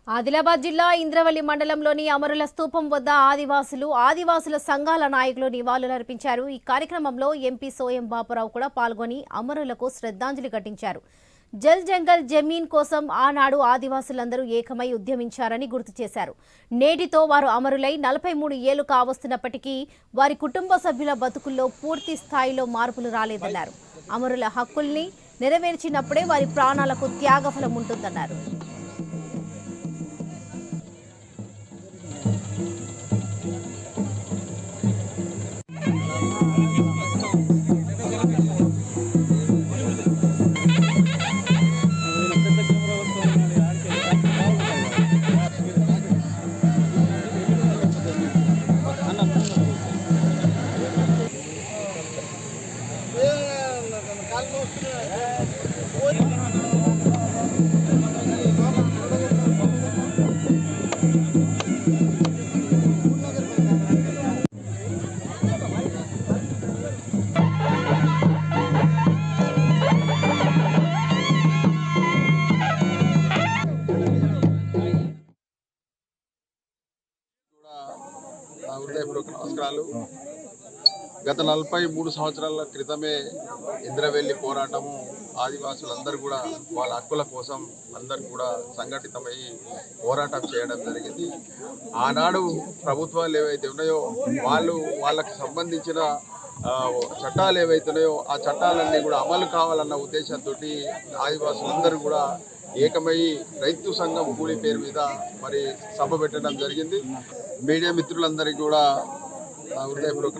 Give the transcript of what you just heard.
ఆదిలాబాద్ జిల్లా ఇంద్రవల్లి మండలంలోని అమరుల స్తూపం వద్ద ఆదివాసుల సంఘాల నాయకులు నివాళులర్పించారు. ఈ కార్యక్రమంలో ఎంపీ సోయం బాపురావు కూడా పాల్గొని అమరులకు శ్రద్ధాంజలి ఘటించారు. జల్ జంగల్ జమీన్ కోసం ఆనాడు ఆదివాసులందరూ ఏకమై ఉద్యమించారని గుర్తు చేశారు. నేటితో వారు అమరులై 43 ఏళ్లు కావస్తున్నప్పటికీ వారి కుటుంబ సభ్యుల బతుకుల్లో పూర్తి స్థాయిలో మార్పులు రాలేదన్నారు. అమరుల హక్కుల్ని నెరవేర్చినప్పుడే వారి ప్రాణాలకు త్యాగఫలం ఉంటుందన్నారు. హృదయపూర్వక నమస్కారాలు. గత 43 సంవత్సరాల క్రితమే ఇంద్రవెల్లి పోరాటము ఆదివాసులందరూ కూడా వాళ్ళ హక్కుల కోసం అందరూ కూడా సంఘటితమై పోరాటం చేయడం జరిగింది. ఆనాడు ప్రభుత్వాలు ఏవైతే ఉన్నాయో వాళ్ళకి సంబంధించిన చట్టాలు ఏవైతున్నాయో ఆ చట్టాలన్నీ కూడా అమలు కావాలన్న ఉద్దేశంతో ఆదివాసులందరూ కూడా ఏకమై రైతు సంఘం కూలీ పేరు మీద మరి సభ పెట్టడం జరిగింది. మీడియా మిత్రులందరికీ కూడా హృదయపూర్వక